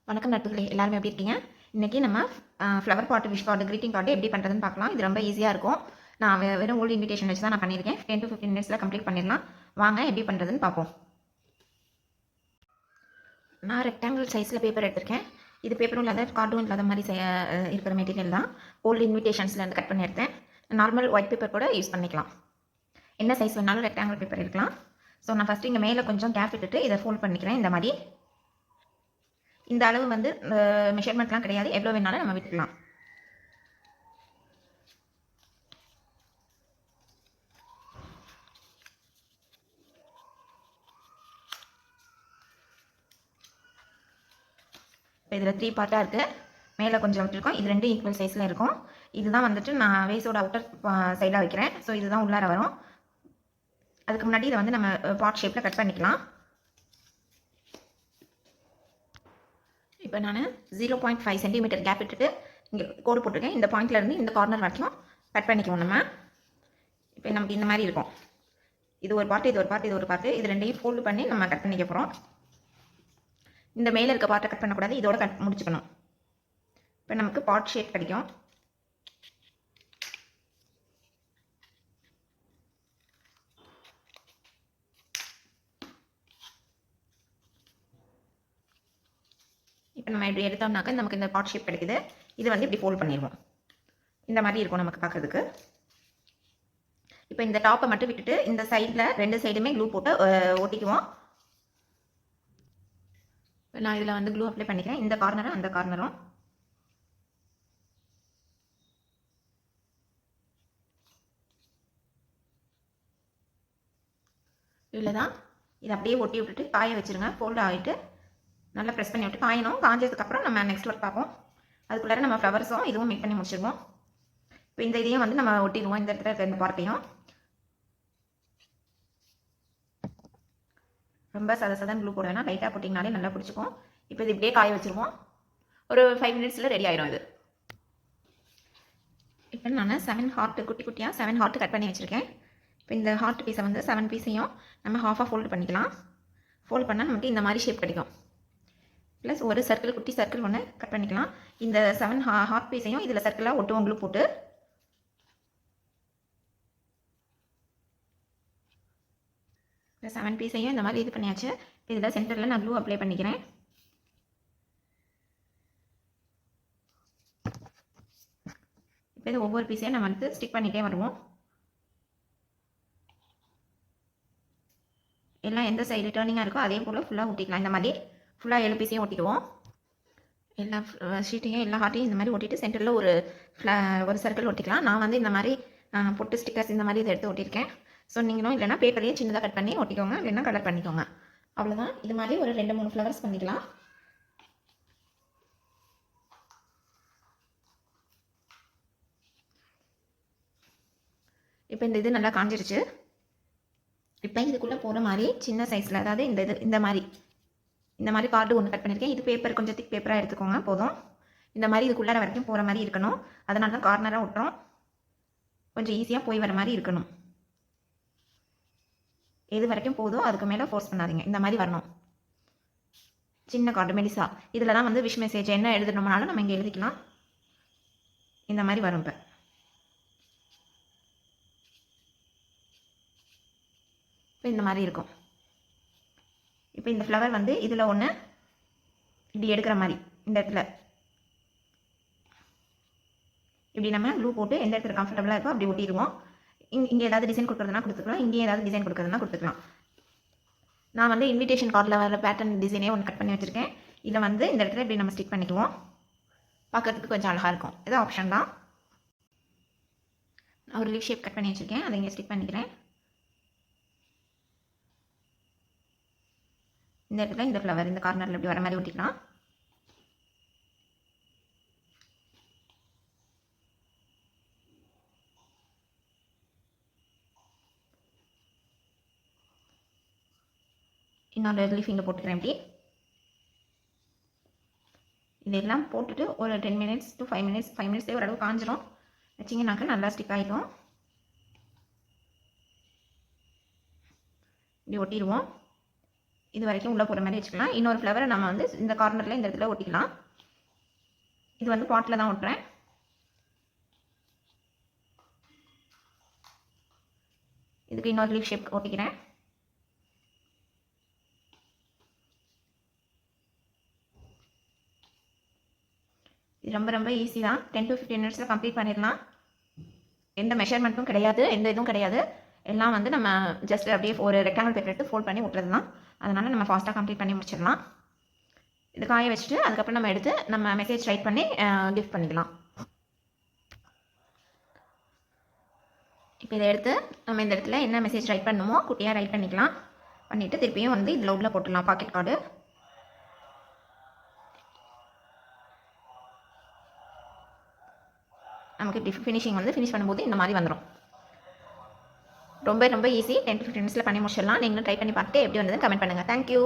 வணக்கம் நட்புகளே, எல்லாரும் எப்படி இருக்கீங்க? இன்றைக்கி நம்ம ஃப்ளவர் பாட்டு, விஷ் கார்டு, க்ரீட்டிங் கார்டு எப்படி பண்ணுறதுன்னு பார்க்கலாம். இது ரொம்ப ஈஸியாக இருக்கும். நான் வெறும் ஓல்டு இன்விடேஷன் வச்சு தான் நான் பண்ணியிருக்கேன். 10 to 15 மினிட்ஸில் கம்ப்ளீட் பண்ணிடலாம். வாங்க எப்படி பண்ணுறதுன்னு பார்ப்போம். நான் ரெக்டாங்கிள் சைஸில் பேப்பர் எடுத்திருக்கேன். இது பேப்பரும் இல்லாத கார்டும் இல்லாத மாதிரி இருக்கிற மெட்டீரியல் தான். ஓல்டு இன்விடேஷன்ஸ்லேருந்து கட் பண்ணி எடுத்தேன். நார்மல் ஒயிட் பேப்பர் கூட யூஸ் பண்ணிக்கலாம். என்ன சைஸ் வேணாலும் ரெக்டாங்கிள் பேப்பர் எடுக்கலாம். ஸோ நான் ஃபஸ்ட்டு இங்கே மேலே கொஞ்சம் கேப் விட்டுட்டு இதை ஃபோல்ட் பண்ணிக்கிறேன். இந்த மாதிரி இந்த அளவு வந்து மெஷர்மெண்ட்லாம் கிடையாது, எவ்வளோ வேணாலும் நம்ம விட்டுக்கலாம். இப்போ இதில் 3 பார்ட்டாக இருக்குது. மேலே கொஞ்சம் விட்டுருக்கோம். இது 2 ஈக்குவல் சைஸில் இருக்கும். இதுதான் வந்துட்டு நான் வேஸோட அவுட்டர் சைடாக வைக்கிறேன். ஸோ இதுதான் உள்ளார வரும். அதுக்கு முன்னாடி இதை வந்து நம்ம பாட் ஷேப்பில் கட் பண்ணிக்கலாம். இப்போ நான் 0.5 சென்டிமீட்டர் கேப் விட்டுட்டு இங்கே கோடு போட்டிருக்கேன். இந்த பாயிண்ட்லேருந்து இந்த கார்னர் வரைக்கும் கட் பண்ணிக்குவோம் நம்ம. இப்போ நமக்கு இந்த மாதிரி இருக்கும். இது ஒரு பார்ட்டு, இது ஒரு பார்ட்டு, இது ஒரு பார்ட்டு. இது ரெண்டையும் ஃபோல்டு பண்ணி நம்ம கட் பண்ணிக்க போகிறோம். இந்த மேலே இருக்க பார்ட்டை கட் பண்ணக்கூடாது, இதோட கட் முடிச்சுக்கணும். இப்போ நமக்கு பாட் ஷேப் கிடைக்கும். இப்போ நம்ம இப்படி எடுத்தோம்னாக்க நமக்கு இந்த பாட் ஷேப் கிடைக்குது. இது வந்து இப்படி ஃபோல்ட் பண்ணிடுவோம். இந்த மாதிரி இருக்கும் நமக்கு பார்க்குறதுக்கு. இப்போ இந்த டாப்பை மட்டும் விட்டுட்டு இந்த சைடில் 2 சைடுமே க்ளூ போட்டு ஒட்டிக்குவோம். நான் இதில் வந்து க்ளூ அப்ளை பண்ணிக்கிறேன். இந்த கார்னரும் அந்த கார்னரும். இதில் தான் இதை அப்படியே ஒட்டி விட்டுட்டு காய வச்சுருங்க. ஃபோல்ட் ஆகிட்டு நல்லா ப்ரெஸ் பண்ணி விட்டு காயணும். காஞ்சதுக்கப்புறம் நம்ம நெக்ஸ்ட் ஒர்க் பார்ப்போம். அதுக்குள்ளார நம்ம ஃப்ளவர்ஸும் இதுவும் மேக் பண்ணி முடிச்சிருவோம். இப்போ இந்த இதையும் வந்து நம்ம ஒட்டிடுவோம். இந்த இடத்துல இருக்க இந்த பார்ட்டையும் ரொம்ப சதன் க்ளூ போட வேணாம், லைட்டாக போட்டிங்கனாலே நல்லா பிடிச்சிக்கும். இப்போ இது இப்படியே காய வச்சுருவோம். ஒரு 5 மினிட்ஸில் ரெடி ஆயிடும் இது. இப்போ நான் 7 ஹார்ட் குட்டி குட்டியாக 7 ஹார்ட் கட் பண்ணி வச்சுருக்கேன். இப்போ இந்த ஹார்ட் பீஸை வந்து 7 பீஸையும் நம்ம ஹாஃபாக ஃபோல்டு பண்ணிக்கலாம். ஃபோல்ட் பண்ணால் நமக்கு இந்த மாதிரி ஷேப் கிடைக்கும். ப்ளஸ் ஒரு சர்க்கிள், குட்டி சர்க்கிள் ஒன்று கட் பண்ணிக்கலாம். இந்த 7 ஹார்ட் பீஸையும் இதில் சர்க்கிளாக ஒட்டுவோம் க்ளூ போட்டு. இந்த 7 பீஸையும் இந்த மாதிரி இது பண்ணியாச்சு. இதில் சென்டரில் நான் க்ளூ அப்ளை பண்ணிக்கிறேன். இப்போ இது ஒவ்வொரு பீஸையும் நம்ம வந்து ஸ்டிக் பண்ணிகிட்டே வருவோம். எல்லாம் எந்த சைடு டர்னிங்காக இருக்கோ அதே போல் ஃபுல்லாக ஒட்டிக்கலாம். இந்த மாதிரி ஃபுல்லாக 7 பீஸையும் ஒட்டிடுவோம். எல்லா ஷீட்டையும் எல்லா ஹார்ட்டையும் இந்த மாதிரி ஒட்டிட்டு சென்டரில் ஒரு சர்க்கிள் ஒட்டிக்கலாம். நான் வந்து இந்த மாதிரி பொட்டு ஸ்டிக்கர்ஸ் இந்த மாதிரி இதை எடுத்து ஒட்டியிருக்கேன். ஸோ நீங்களும் இல்லைனா பேப்பரையே சின்னதாக கட் பண்ணி ஒட்டிக்கோங்க, இல்லைன்னா கலர் பண்ணிக்கோங்க. அவ்வளோதான். இது மாதிரி ஒரு 2-3 ஃப்ளவர்ஸ் பண்ணிக்கலாம். இப்போ இந்த இது நல்லா காஞ்சிருச்சு. இப்போ இதுக்குள்ளே போகிற மாதிரி சின்ன சைஸில், அதாவது இந்த மாதிரி கார்டு ஒன்று கட் பண்ணியிருக்கேன். இது பேப்பர் கொஞ்சம் திக் பேப்பராக எடுத்துக்கோங்க போதும். இந்த மாதிரி இதுக்குள்ளார வரைக்கும் போகிற மாதிரி இருக்கணும். அதனால தான் கார்னராக விட்டுறோம். கொஞ்சம் ஈஸியாக போய் வர மாதிரி இருக்கணும். எது வரைக்கும் போதும் அதுக்கு மேலே ஃபோர்ஸ் பண்ணாதீங்க. இந்த மாதிரி வரணும். சின்ன கார்டு மெலிசா. இதில் தான் வந்து விஷ் மெசேஜ் என்ன எழுதணும்னாலும் நம்ம இங்கே எழுதிக்கலாம். இந்த மாதிரி வரும். இப்போ இந்த மாதிரி இருக்கும். இப்போ இந்த ஃப்ளவர் வந்து இதில் ஒன்று இப்படி எடுக்கிற மாதிரி இந்த இடத்துல இப்படி நம்ம க்ளூ போட்டு எந்த இடத்துல கம்ஃபர்டபுளாக இருக்கோ அப்படி ஒட்டிடுவோம். இங்கே ஏதாவது டிசைன் கொடுக்குறதுனா கொடுத்துக்கலாம், இங்கே ஏதாவது டிசைன் கொடுக்குறதுனா கொடுத்துக்கலாம். நான் வந்து இன்விடேஷன் கார்டில் வர பேட்டர்ன் டிசைனே ஒன்று கட் பண்ணி வச்சுருக்கேன். இதை வந்து இந்த இடத்துல இப்படி நம்ம ஸ்டிக் பண்ணிக்குவோம். பார்க்குறதுக்கு கொஞ்சம் அழகாக இருக்கும். இது ஆப்ஷன் தான். நான் ஒரு லீவ் ஷேப் கட் பண்ணி வச்சுருக்கேன், அதை இங்கே ஸ்டிக் பண்ணிக்கிறேன். இந்த இடத்துல இந்த ஃப்ளவர் இந்த கார்னரில் இப்படி வர மாதிரி ஒட்டிக்கலாம். இன்னொரு லீஃபிங்கில் போட்டுக்கிறேன். இப்படி இதெல்லாம் போட்டுட்டு ஒரு 10 மினிட்ஸ் to 5 மினிட்ஸ் 5 மினிட்ஸ்லேயே ஓரளவு காஞ்சிரும். வச்சிங்கனாக்க நல்லா ஸ்டிக் ஆகிடும். இப்படி ஒட்டிடுவோம். இது வரைக்கும் உள்ளே போகிற மாதிரி வச்சுக்கலாம். இன்னொரு ஃப்ளவரை நம்ம வந்து இந்த கார்னரில் இந்த இடத்துல ஒட்டிக்கலாம். இது வந்து பாட்டில் தான் ஒட்டுறேன். இதுக்கு இன்னொரு லீஃப் ஷேப் ஒட்டிக்கிறேன். இது ரொம்ப ரொம்ப ஈஸி தான். 10 to 15 மினிட்ஸில் கம்ப்ளீட் பண்ணிடலாம். எந்த மெஷர்மெண்ட்டும் கிடையாது, எந்த இதுவும் கிடையாது. எல்லாம் வந்து நம்ம ஜஸ்ட் அப்படியே ஒரு ரெக்டாங்கிள் பேப்பர் எடுத்து ஃபோல்ட் பண்ணி விட்டுறது தான். அதனால் நம்ம ஃபாஸ்ட்டாக கம்ப்ளீட் பண்ணி முடிச்சிடலாம். இது காய வச்சுட்டு அதுக்கப்புறம் நம்ம எடுத்து நம்ம மெசேஜ் ரைட் பண்ணி கிஃப்ட் பண்ணிக்கலாம். இப்போ இதை எடுத்து நம்ம இந்த இடத்துல என்ன மெசேஜ் ரைட் பண்ணணுமோ குட்டியாக ரைட் பண்ணிக்கலாம். பண்ணிவிட்டு திருப்பியும் வந்து இதில் உள்ள போட்டுடலாம் பாக்கெட் கார்டு. நமக்கு இப்படி ஃபினிஷிங் வந்து ஃபினிஷ் பண்ணும்போது இந்த மாதிரி வந்துடும். ரொம்ப ரொம்ப ஈஸி. 10 to 15 மினிட்ஸில் பண்ணி முடிச்சிடலாம். நீங்களும் ட்ரை பண்ணி பார்த்துட்டு எப்படி வந்ததுன்னு கமெண்ட் பண்ணுங்கள். தேங்க்யூ.